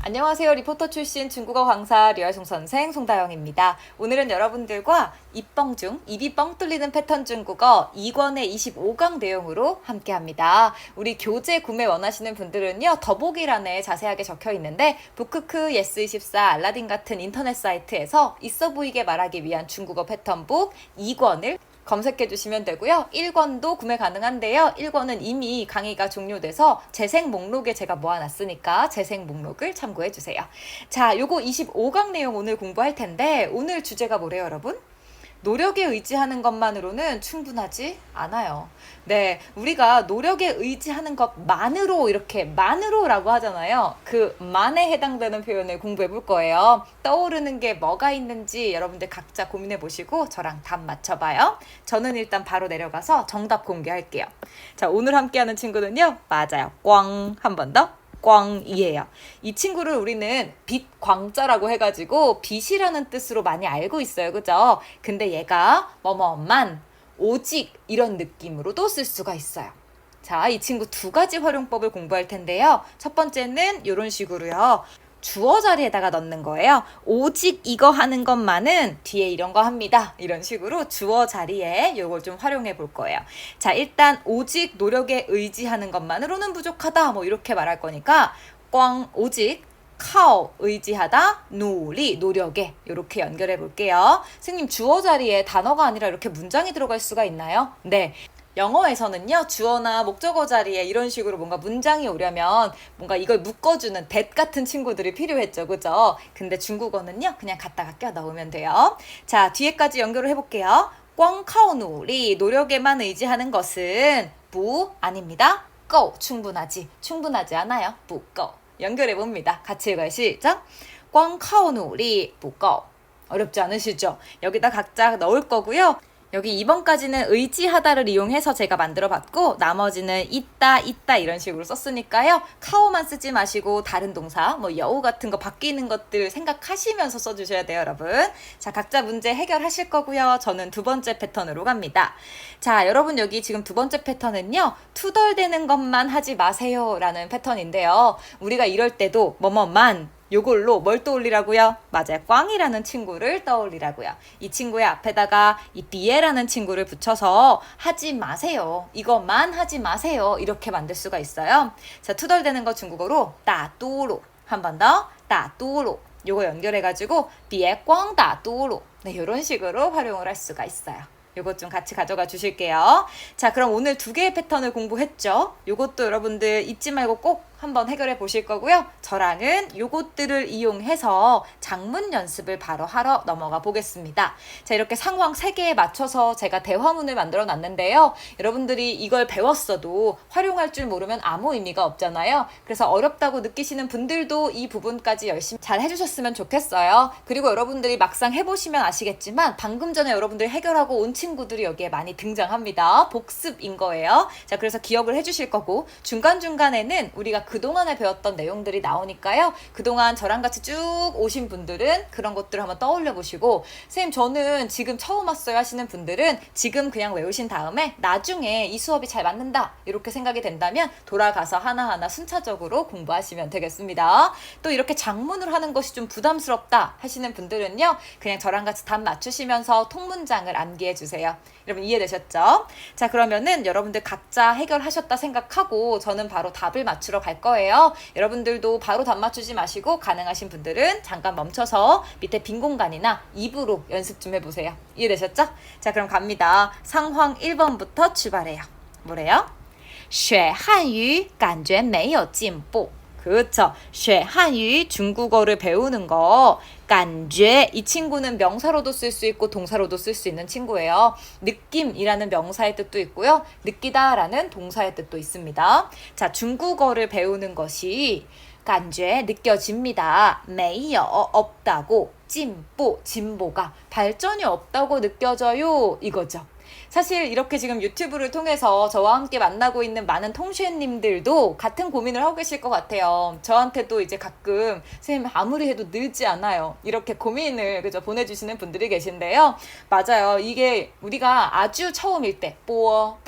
안녕하세요. 리포터 출신 중국어 강사 류아송 선생 송다영입니다. 오늘은 여러분들과 입뻥 중 입이 뻥 뚫리는 패턴 중국어 2권의 25강 내용으로 함께합니다. 우리 교재 구매 원하시는 분들은요. 더보기란에 자세하게 적혀 있는데 북크크, 예스24, 알라딘 같은 인터넷 사이트에서 있어 보이게 말하기 위한 중국어 패턴북 2권을 검색해 주시면 되고요. 1권도 구매 가능한데요. 1권은 이미 강의가 종료돼서 재생 목록에 제가 모아놨으니까 재생 목록을 참고해 주세요. 자, 요거 25강 내용 오늘 공부할 텐데 오늘 주제가 뭐래요, 여러분? 노력에 의지하는 것만으로는 충분하지 않아요. 네, 우리가 노력에 의지하는 것만으로 이렇게 만으로라고 하잖아요. 그 만에 해당되는 표현을 공부해 볼 거예요. 떠오르는 게 뭐가 있는지 여러분들 각자 고민해 보시고 저랑 답 맞춰봐요. 저는 일단 바로 내려가서 정답 공개할게요. 자, 오늘 함께하는 친구는요. 맞아요. 꽝. 한 번 더. 꽝이에요. 이 친구를 우리는 빛 광자라고 해가지고 빛이라는 뜻으로 많이 알고 있어요. 그죠? 근데 얘가 뭐뭐만 오직 이런 느낌으로도 쓸 수가 있어요. 자, 이 친구 두 가지 활용법을 공부할 텐데요. 첫 번째는 이런 식으로요. 주어 자리에다가 넣는 거예요. 오직 이거 하는 것만은 뒤에 이런 거 합니다. 이런 식으로 주어 자리에 이걸 좀 활용해 볼 거예요. 자, 일단 오직 노력에 의지하는 것만으로는 부족하다. 뭐 이렇게 말할 거니까 꽝 오직 카오 의지하다 누리 노력에 이렇게 연결해 볼게요. 선생님 주어 자리에 단어가 아니라 이렇게 문장이 들어갈 수가 있나요? 네. 영어에서는요, 주어나 목적어 자리에 이런 식으로 뭔가 문장이 오려면 뭔가 이걸 묶어주는 that 같은 친구들이 필요했죠. 그죠? 근데 중국어는요, 그냥 갖다가 껴 넣으면 돼요. 자, 뒤에까지 연결을 해볼게요. 꽝카오누리 노력에만 의지하는 것은 부 아닙니다. 고 충분하지. 충분하지 않아요. 부고 연결해 봅니다. 같이 읽어요. 시작. 꽝카오누리 부고 어렵지 않으시죠? 여기다 각자 넣을 거고요. 여기 2번까지는 의지하다를 이용해서 제가 만들어봤고 나머지는 있다 이런 식으로 썼으니까요. 카오만 쓰지 마시고 다른 동사 뭐 여우 같은 거 바뀌는 것들 생각하시면서 써주셔야 돼요, 여러분. 자, 각자 문제 해결하실 거고요. 저는 두 번째 패턴으로 갑니다. 자, 여러분 여기 지금 두 번째 패턴은요. 투덜대는 것만 하지 마세요 라는 패턴인데요. 우리가 이럴 때도 뭐뭐만 요걸로 뭘 떠올리라고요? 맞아요. 꽝이라는 친구를 떠올리라고요. 이 친구의 앞에다가 이 비에라는 친구를 붙여서 하지 마세요. 이것만 하지 마세요. 이렇게 만들 수가 있어요. 자, 투덜대는 거 중국어로 따뚜로. 한 번 더. 따뚜로. 요거 연결해가지고 비에 꽝 따뚜로. 네, 이런 식으로 활용을 할 수가 있어요. 요것 좀 같이 가져가 주실게요. 자, 그럼 오늘 두 개의 패턴을 공부했죠? 요것도 여러분들 잊지 말고 꼭 한번 해결해 보실 거고요. 저랑은 요것들을 이용해서 작문 연습을 바로 하러 넘어가 보겠습니다. 자, 이렇게 상황 3개에 맞춰서 제가 대화문을 만들어 놨는데요. 여러분들이 이걸 배웠어도 활용할 줄 모르면 아무 의미가 없잖아요. 그래서 어렵다고 느끼시는 분들도 이 부분까지 열심히 잘 해주셨으면 좋겠어요. 그리고 여러분들이 막상 해보시면 아시겠지만 방금 전에 여러분들이 해결하고 온 친구들이 여기에 많이 등장합니다. 복습인 거예요. 자, 그래서 기억을 해주실 거고 중간중간에는 우리가 그동안에 배웠던 내용들이 나오니까요. 그동안 저랑 같이 쭉 오신 분들은 그런 것들을 한번 떠올려 보시고 선생님 저는 지금 처음 왔어요 하시는 분들은 지금 그냥 외우신 다음에 나중에 이 수업이 잘 맞는다 이렇게 생각이 된다면 돌아가서 하나하나 순차적으로 공부하시면 되겠습니다. 또 이렇게 작문을 하는 것이 좀 부담스럽다 하시는 분들은요. 그냥 저랑 같이 답 맞추시면서 통문장을 암기해 주세요. 여러분 이해되셨죠? 자, 그러면은 여러분들 각자 해결하셨다 생각하고 저는 바로 답을 맞추러 갈 거예요. 여러분들도 바로 답 맞추지 마시고 가능하신 분들은 잠깐 멈춰서 밑에 빈 공간이나 입으로 연습 좀 해보세요. 이해되셨죠? 자, 그럼 갑니다. 상황 1번부터 출발해요. 뭐래요? 学汉语感觉没有进步 그렇죠. 学汉语 중국어를 배우는 거 感觉 이 친구는 명사로도 쓸 수 있고 동사로도 쓸 수 있는 친구예요. 느낌이라는 명사의 뜻도 있고요. 느끼다라는 동사의 뜻도 있습니다. 자, 중국어를 배우는 것이 感觉 느껴집니다. 没有 없다고 进步 진보가 발전이 없다고 느껴져요. 이거죠. 사실 이렇게 지금 유튜브를 통해서 저와 함께 만나고 있는 많은 통쉐님들도 같은 고민을 하고 계실 것 같아요. 저한테도 이제 가끔 선생님 아무리 해도 늘지 않아요. 이렇게 고민을 그죠 보내주시는 분들이 계신데요. 맞아요. 이게 우리가 아주 처음일 때 포어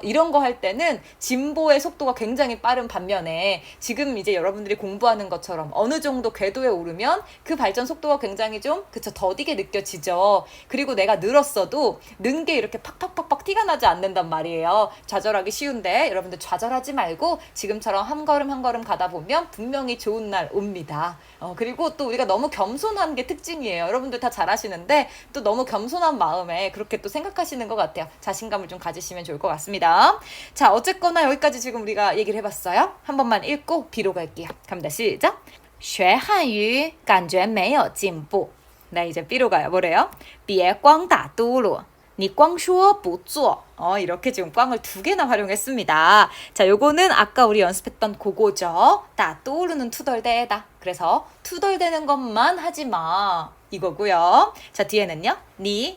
이런 거 할 때는 진보의 속도가 굉장히 빠른 반면에 지금 이제 여러분들이 공부하는 것처럼 어느 정도 궤도에 오르면 그 발전 속도가 굉장히 좀 그쵸 더디게 느껴지죠. 그리고 내가 늘었어도 는 게 이렇게 팍팍팍팍 티가 나지 않는단 말이에요. 좌절하기 쉬운데 여러분들 좌절하지 말고 지금처럼 한 걸음 한 걸음 가다 보면 분명히 좋은 날 옵니다. 그리고 또 우리가 너무 겸손한 게 특징이에요. 여러분들 다 잘 아시는데 또 너무 겸손한 마음에 그렇게 또 생각하시는 것 같아요. 자신감을 좀 가지시면 좋을 것 같습니다. 자, 어쨌거나 여기까지 지금 우리가 얘기를 해봤어요. 한 번만 읽고 B로 갈게요. 갑니다. 시작. 学汉语感觉没有进步. 네, 이제 B로 가요. 뭐래요? 别光打嘟噜你光说不做. 이렇게 지금 꽝을 2개나 활용했습니다. 자, 요거는 아까 우리 연습했던 그거죠. 따 떠오르는 투덜대다. 그래서 투덜대는 것만 하지 마. 이거고요. 자, 뒤에는요.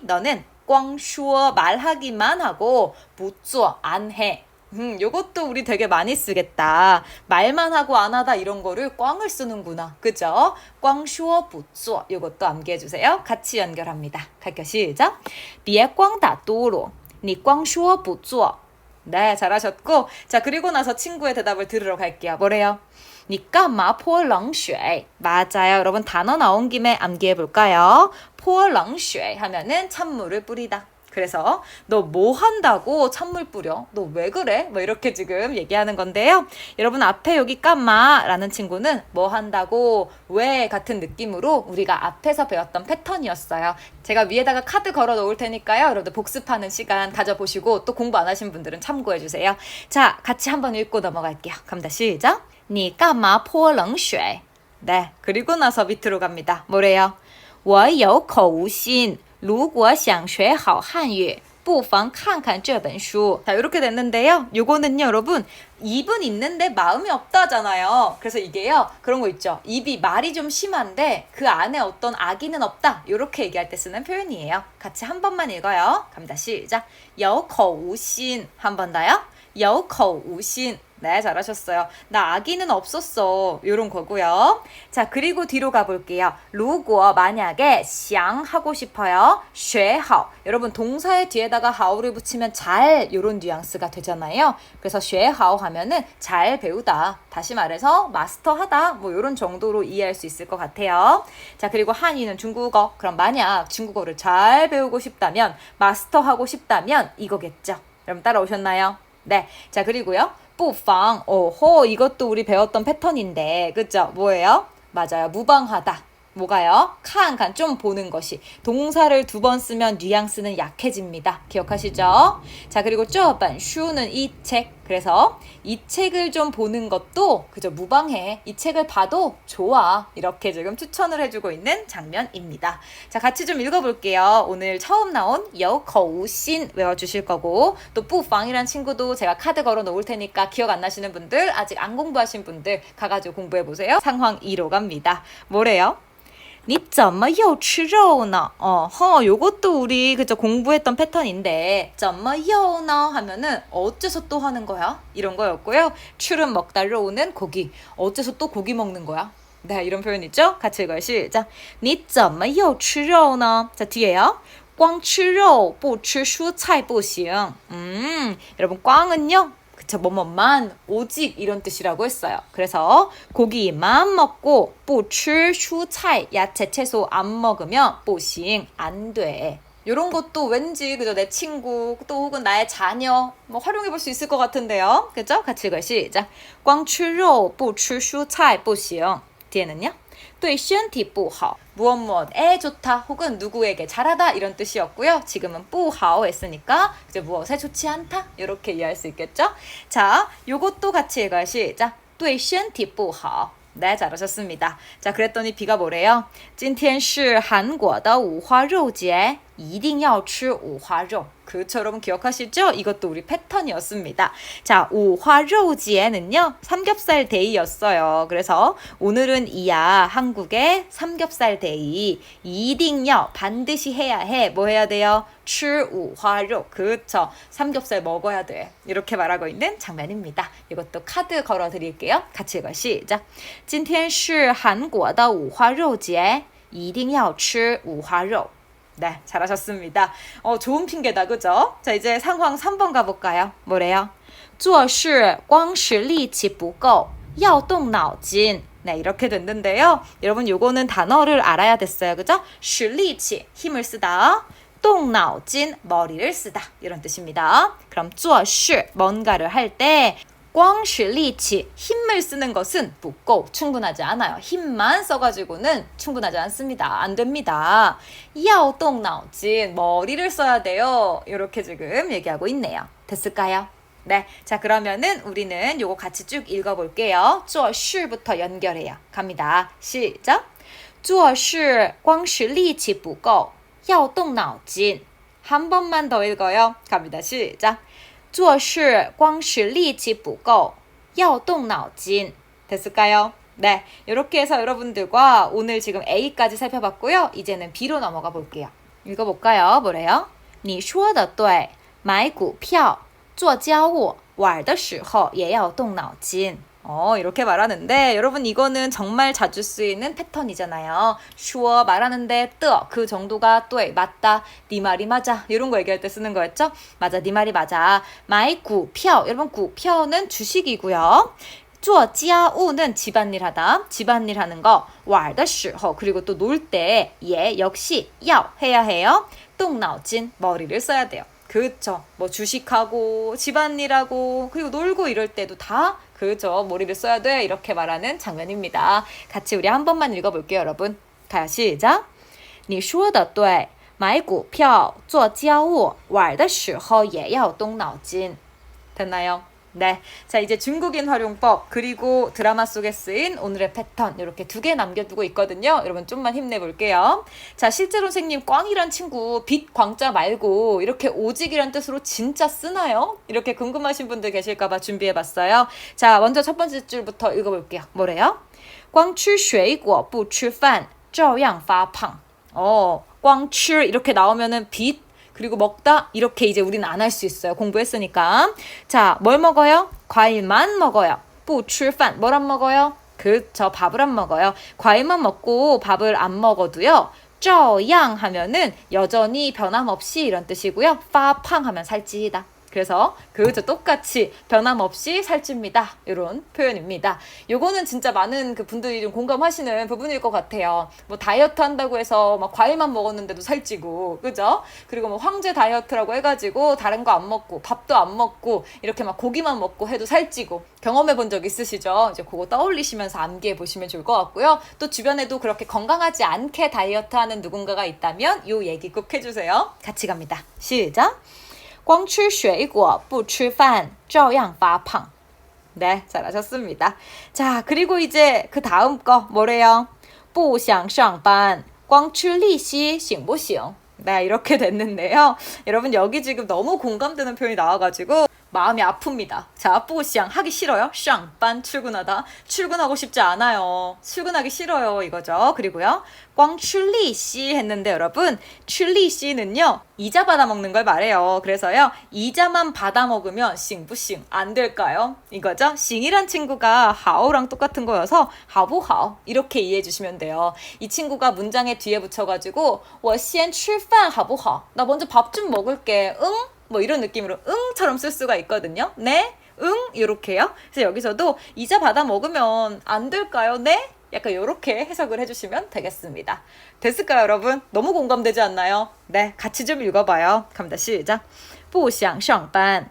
너는 光说 말하기만 하고 不做 안 해. 요것도 우리 되게 많이 쓰겠다. 말만 하고 안 하다 이런 거를 꽝을 쓰는구나. 그죠? 光说不做 요것도 암기해주세요. 같이 연결합니다. 갈게요. 시작. 别光打嘟噜你光说不做. 네, 잘하셨고. 자, 그리고 나서 친구의 대답을 들으러 갈게요. 뭐래요? 你干嘛泼冷水? 맞아요. 여러분 단어 나온 김에 암기해볼까요? 泼冷水 하면은 찬물을 뿌리다. 그래서 너 뭐 한다고 찬물 뿌려? 너 왜 그래? 뭐 이렇게 지금 얘기하는 건데요. 여러분 앞에 여기 까마라는 친구는 뭐 한다고 왜 같은 느낌으로 우리가 앞에서 배웠던 패턴이었어요. 제가 위에다가 카드 걸어 놓을 테니까요. 여러분들 복습하는 시간 가져보시고 또 공부 안 하신 분들은 참고해 주세요. 자, 같이 한번 읽고 넘어갈게요. 갑니다. 시작. 你干嘛泼冷水? 네, 그리고 나서 밑으로 갑니다. 뭐래요? 我有口无心如果想学好汉语不妨看看这本书. 자, 이렇게 됐는데요. 요거는요, 여러분, 입은 있는데 마음이 없다잖아요. 그래서 이게요, 그런 거 있죠. 입이 말이 좀 심한데 그 안에 어떤 악의는 없다. 이렇게 얘기할 때 쓰는 표현이에요. 같이 한 번만 읽어요. 갑니다. 시작. 有口无心. 한 번 더요. 有口无心. 네, 잘하셨어요. 나 아기는 없었어. 요런 거고요. 자, 그리고 뒤로 가볼게요. 如果 만약에 想 하고 싶어요. 学好. 여러분 동사의 뒤에다가 하오를 붙이면 잘 요런 뉘앙스가 되잖아요. 그래서 学好 하면은 잘 배우다. 다시 말해서 마스터하다. 뭐 요런 정도로 이해할 수 있을 것 같아요. 자, 그리고 한이는 중국어. 그럼 만약 중국어를 잘 배우고 싶다면 마스터하고 싶다면 이거겠죠. 여러분 따라오셨나요? 네. 자, 그리고요. 不妨, 오호, 이것도 우리 배웠던 패턴인데, 그죠? 뭐예요? 맞아요. 무방하다. 뭐가요? 칸, 좀 보는 것이. 동사를 2번 쓰면 뉘앙스는 약해집니다. 기억하시죠? 자, 그리고 这本书는 이 책. 그래서 이 책을 좀 보는 것도 그저 무방해. 이 책을 봐도 좋아. 이렇게 지금 추천을 해주고 있는 장면입니다. 자, 같이 좀 읽어볼게요. 오늘 처음 나온 有口无心 외워주실 거고 또 뿌팡이란 친구도 제가 카드 걸어 놓을 테니까 기억 안 나시는 분들 아직 안 공부하신 분들 가가지고 공부해보세요. 상황 2로 갑니다. 뭐래요? 你怎么又吃肉呢? 요것도 우리 그죠 공부했던 패턴인데 怎么又呢 하면은 어째서 또 하는 거야? 이런 거였고요. 吃은 먹다, 肉는 고기. 어째서 또 고기 먹는 거야? 네, 이런 표현 있죠? 같이 읽어요. 시작. 你怎么又吃肉呢? 자, 뒤에요. 光吃肉不吃蔬菜不行. 여러분 꽝은요. 그쵸, 뭐뭐만 오직 이런 뜻이라고 했어요. 그래서 고기만 먹고 不吃蔬菜 야채 채소 안 먹으면 不行 안 돼. 요런 것도 왠지 그죠 내 친구 또 혹은 나의 자녀 뭐 활용해 볼 수 있을 것 같은데요. 그죠? 같이 읽어요. 시작. 光吃肉不吃蔬菜不行. 뒤에는요. 对身体不好. 무엇에 좋다 혹은 누구에게 잘하다 이런 뜻이었고요. 지금은 不好 했으니까 이제 무엇에 좋지 않다 이렇게 이해할 수 있겠죠? 자, 요것도 같이 읽어요. 시작. 对身体不好. 네, 잘하셨습니다. 자, 그랬더니 B가 뭐래요? 今天是韩国的五花肉节一定要吃五花肉. 그쵸, 여러분 기억하시죠? 이것도 우리 패턴이었습니다. 자, 五花肉节는요, 삼겹살 데이였어요. 그래서 오늘은 이야 한국의 삼겹살 데이. 一定要 반드시 해야 해. 뭐 해야 돼요? 吃五花肉. 그쵸, 삼겹살 먹어야 돼. 이렇게 말하고 있는 장면입니다. 이것도 카드 걸어 드릴게요. 같이 읽어. 시작. 今天是韩国的五花肉节一定要吃五花肉. 네, 잘하셨습니다. 좋은 핑계다, 그죠? 자, 이제 상황 3번 가볼까요? 뭐래요? 做事光是力气不够要动脑筋. 네, 이렇게 됐는데요. 여러분, 요거는 단어를 알아야 됐어요, 그죠? 是力气, 힘을 쓰다. 动脑筋, 머리를 쓰다. 이런 뜻입니다. 그럼 做事, 뭔가를 할 때 光是力气, 힘을 쓰는 것은 不够, 충분하지 않아요. 힘만 써가지고는 충분하지 않습니다. 안 됩니다. 要动脑筋, 머리를 써야 돼요. 이렇게 지금 얘기하고 있네요. 됐을까요? 네, 자 그러면은 우리는 요거 같이 쭉 읽어볼게요. 做事부터 연결해요. 갑니다. 시작. 做事光是力气不够要动脑筋. 한 번만 더 읽어요. 갑니다. 시작. 做事光是力气不够要动脑筋. 됐을까요? 네, 이렇게 해서 여러분들과 오늘 지금 A까지 살펴봤고요. 이제는 B로 넘어가 볼게요. 읽어볼까요? 뭐래요? 你说的对买股票做家务玩的时候也要动脑筋. 이렇게 말하는데 여러분 이거는 정말 자주 쓰이는 패턴이잖아요. 슈어 말하는데 뜨어 그 정도가 또 맞다, 네 말이 맞아 이런 거 얘기할 때 쓰는 거였죠? 맞아, 네 말이 맞아. 마이 구표, 여러분 구표는 주식이고요. 做家务는 집안일 하다, 집안일 하는 거. 玩的时候 그리고 또 놀 때 예, 역시 要 해야 해요. 动脑筋 머리를 써야 돼요. 그쵸, 뭐 주식하고 집안일하고 그리고 놀고 이럴 때도 다 그죠, 머리를 써야 돼 이렇게 말하는 장면입니다. 같이 우리 한 번만 읽어볼게요, 여러분. 가요, 시작. 你说的对买股票做家务玩的时候也要动脑筋. 됐나요? 네, 자 이제 중국인 활용법 그리고 드라마 속에 쓰인 오늘의 패턴 이렇게 2개 남겨두고 있거든요. 여러분 좀만 힘내볼게요. 자, 실제로 선생님 꽝이란 친구 빛 광자 말고 이렇게 오직이란 뜻으로 진짜 쓰나요? 이렇게 궁금하신 분들 계실까봐 준비해봤어요. 자, 먼저 첫 번째 줄부터 읽어볼게요. 뭐래요? 光吃水果不吃饭照样发胖. 光吃 이렇게 나오면은 빛 그리고 먹다 이렇게 이제 우리는 안 할 수 있어요. 공부했으니까. 자, 뭘 먹어요? 과일만 먹어요. 不吃饭 뭘 안 먹어요? 그쵸, 밥을 안 먹어요. 과일만 먹고 밥을 안 먹어도요. 照样 하면은 여전히 변함없이 이런 뜻이고요. 发胖 하면 살찌다. 그래서 그저 똑같이 변함없이 살찝니다. 이런 표현입니다. 요거는 진짜 많은 그 분들이 좀 공감하시는 부분일 것 같아요. 뭐 다이어트 한다고 해서 막 과일만 먹었는데도 살찌고, 그죠? 그리고 뭐 황제 다이어트라고 해가지고 다른 거 안 먹고 밥도 안 먹고 이렇게 막 고기만 먹고 해도 살찌고 경험해 본 적 있으시죠? 이제 그거 떠올리시면서 암기해 보시면 좋을 것 같고요. 또 주변에도 그렇게 건강하지 않게 다이어트 하는 누군가가 있다면 요 얘기 꼭 해주세요. 같이 갑니다. 시작. 光吃水果不吃饭照样发胖. 네, 잘하셨습니다. 자, 그리고 이제 그 다음 거 뭐래요? 不想上班光吃利息行不行? 네, 이렇게 됐는데요. 여러분 여기 지금 너무 공감되는 표현이 나와가지고 마음이 아픕니다. 자, 不想 하기 싫어요. 上班 출근하다. 출근하고 싶지 않아요. 출근하기 싫어요. 이거죠. 그리고요. 光吃利息 했는데 여러분 吃利息는요. 이자 받아 먹는 걸 말해요. 그래서요. 이자만 받아 먹으면 行不行? 안 될까요? 이거죠. 行이란 친구가 好랑 똑같은 거여서 好不好? 이렇게 이해해 주시면 돼요. 이 친구가 문장에 뒤에 붙여가지고 我先吃饭好不好? 나 먼저 밥 좀 먹을게. 응? 뭐 이런 느낌으로 응처럼 쓸 수가 있거든요. 네? 응? 이렇게요. 그래서 여기서도 이자 받아 먹으면 안 될까요? 네? 약간 이렇게 해석을 해주시면 되겠습니다. 됐을까요, 여러분? 너무 공감되지 않나요? 네, 같이 좀 읽어봐요. 갑니다. 시작. 不想上班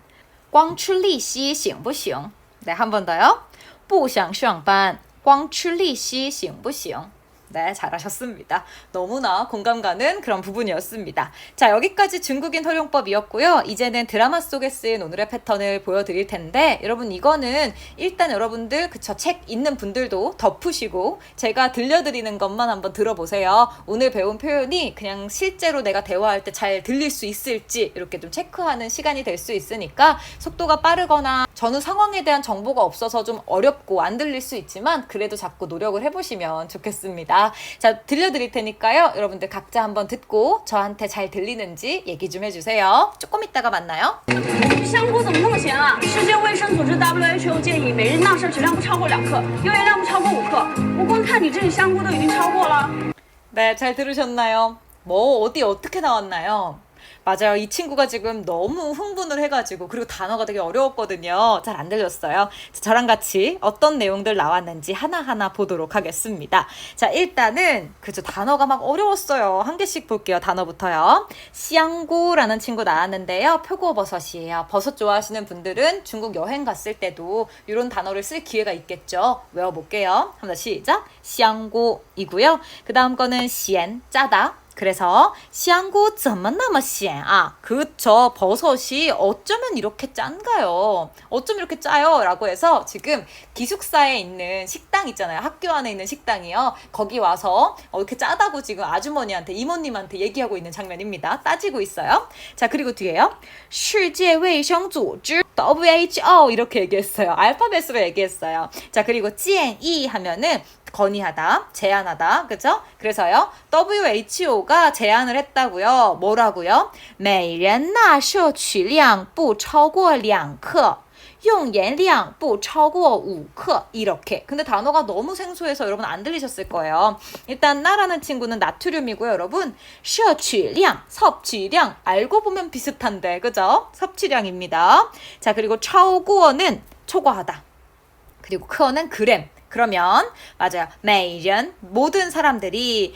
光吃利息行不行? 네, 한 번 더요. 不想上班光吃利息行不行? 네, 잘하셨습니다. 너무나 공감 가는 그런 부분이었습니다. 자, 여기까지 중국인 활용법이었고요. 이제는 드라마 속에 쓰인 오늘의 패턴을 보여드릴 텐데, 여러분 이거는 일단 여러분들 그쵸, 책 있는 분들도 덮으시고 제가 들려드리는 것만 한번 들어보세요. 오늘 배운 표현이 그냥 실제로 내가 대화할 때 잘 들릴 수 있을지 이렇게 좀 체크하는 시간이 될 수 있으니까, 속도가 빠르거나 전후 상황에 대한 정보가 없어서 좀 어렵고 안 들릴 수 있지만 그래도 자꾸 노력을 해보시면 좋겠습니다. 자, 들려드릴 테니까요. 여러분들 각자 한번 듣고 저한테 잘 들리는지 얘기 좀 해주세요. 조금 있다가 만나요. 香菇怎么那么咸啊？世界卫生组织 WHO 建议每日钠摄取量不超过2克，油盐量不超过5克。我光看你这里香菇都已经超过了。 네, 잘 들으셨나요? 뭐 어디 어떻게 나왔나요? 맞아요. 이 친구가 지금 너무 흥분을 해가지고, 그리고 단어가 되게 어려웠거든요. 잘 안 들렸어요. 저랑 같이 어떤 내용들 나왔는지 하나하나 보도록 하겠습니다. 자, 일단은 그죠, 단어가 막 어려웠어요. 한 개씩 볼게요. 단어부터요. 시앙구라는 친구 나왔는데요. 표고버섯이에요. 버섯 좋아하시는 분들은 중국 여행 갔을 때도 이런 단어를 쓸 기회가 있겠죠. 외워볼게요. 한번 시작. 시앙구이고요. 그 다음 거는 시엔, 짜다. 그래서 시앙구 怎么那么咸啊? 그쵸, 버섯이 어쩌면 이렇게 짠가요? 어쩜 이렇게 짜요? 라고 해서 지금 기숙사에 있는 식당 있잖아요. 학교 안에 있는 식당이요. 거기 와서 이렇게 짜다고 지금 아주머니한테, 이모님한테 얘기하고 있는 장면입니다. 따지고 있어요. 자, 그리고 뒤에요. 世界卫生组织 WHO 이렇게 얘기했어요. 알파벳으로 얘기했어요. 자, 그리고 建议 하면은 건의하다, 제안하다, 그죠? 그래서요, WHO가 제안을 했다고요. 뭐라고요? 每人钠摄取量不超过2克，用盐量不超过5克 이렇게. 근데 단어가 너무 생소해서 여러분 안 들리셨을 거예요. 일단 나라는 친구는 나트륨이고요, 여러분. 摄取量, 섭취량, 알고 보면 비슷한데, 그죠? 섭취량입니다. 자, 그리고 超过는 초과하다. 그리고 克는 그램. 그러면 맞아요. 每人 모든 사람들이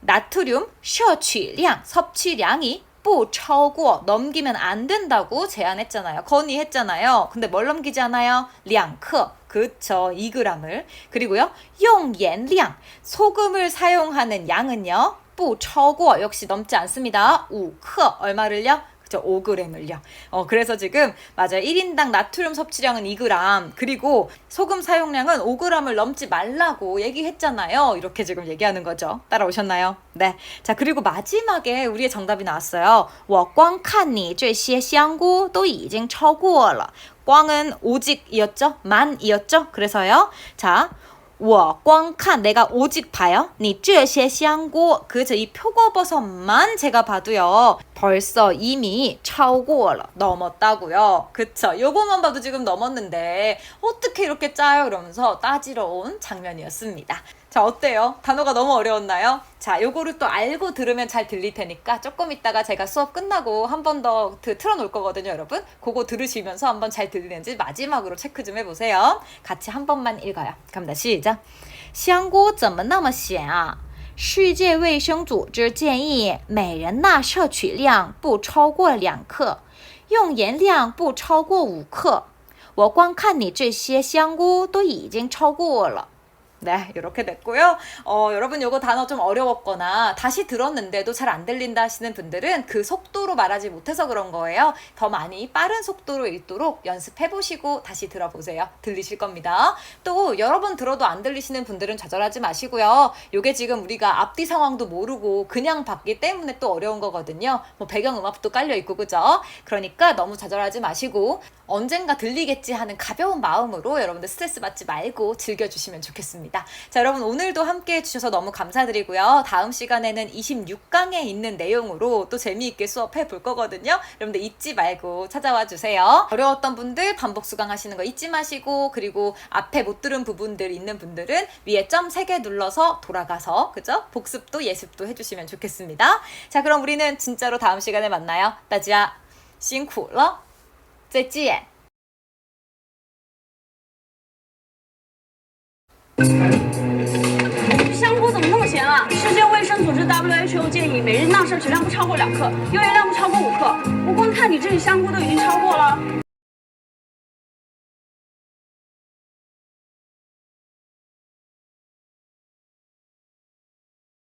나트륨 摄取量 섭취량이 不超过 넘기면 안 된다고 제안했잖아요. 건의했잖아요. 근데 뭘 넘기지 않아요? 2克 그쵸, 2g을. 그리고요, 用盐量 소금을 사용하는 양은요, 不超过 역시 넘지 않습니다. 5克 얼마를요? 그죠, 5g을요. 그래서 지금 맞아요. 1인당 나트륨 섭취량은 2g, 그리고 소금 사용량은 5g을 넘지 말라고 얘기했잖아요. 이렇게 지금 얘기하는 거죠. 따라오셨나요? 네. 자, 그리고 마지막에 우리의 정답이 나왔어요. 我光看你这些香菇都已经超过了. 꽝은 오직이었죠? 만이었죠? 그래서요. 자, 我光看 내가 오직 봐요. 你这些香菇 그저 이 표고버섯만 제가 봐도요. 벌써 이미 超过了 넘었다고요. 그쵸? 요거만 봐도 지금 넘었는데 어떻게 이렇게 짜요? 이러면서 따지러 온 장면이었습니다. 자, 어때요? 단어가 너무 어려웠나요? 자, 요거를 또 알고 들으면 잘 들릴 테니까 조금 있다가 제가 수업 끝나고 한 번 더 틀어놓을 거거든요, 여러분. 그거 들으시면서 한번 잘 들리는지 마지막으로 체크 좀 해보세요. 같이 한 번만 읽어요. 갑니다. 시작. 香菇怎么那么咸啊? 世界卫生组织建议每人钠摄取量不超过2克，用盐量不超过5克。我光看你这些香菇都已经超过了。 네, 이렇게 됐고요. 여러분 요거 단어 좀 어려웠거나 다시 들었는데도 잘 안 들린다 하시는 분들은 그 속도로 말하지 못해서 그런 거예요. 더 많이 빠른 속도로 읽도록 연습해보시고 다시 들어보세요. 들리실 겁니다. 또 여러 번 들어도 안 들리시는 분들은 좌절하지 마시고요. 요게 지금 우리가 앞뒤 상황도 모르고 그냥 봤기 때문에 또 어려운 거거든요. 뭐 배경음악도 깔려있고, 그죠? 그러니까 너무 좌절하지 마시고 언젠가 들리겠지 하는 가벼운 마음으로 여러분들 스트레스 받지 말고 즐겨주시면 좋겠습니다. 자, 여러분 오늘도 함께 해주셔서 너무 감사드리고요. 다음 시간에는 26강에 있는 내용으로 또 재미있게 수업해 볼 거거든요. 여러분들 잊지 말고 찾아와 주세요. 어려웠던 분들 반복 수강하시는 거 잊지 마시고, 그리고 앞에 못 들은 부분들 있는 분들은 위에 점 3개 눌러서 돌아가서, 그죠? 복습도 예습도 해주시면 좋겠습니다. 자, 그럼 우리는 진짜로 다음 시간에 만나요. 大家辛苦了，再见。 香菇怎么那么咸啊？世界卫生组织 WHO 建议每日钠摄取量不超过2克，油盐量不超过5克。我光看你这里香菇都已经超过了。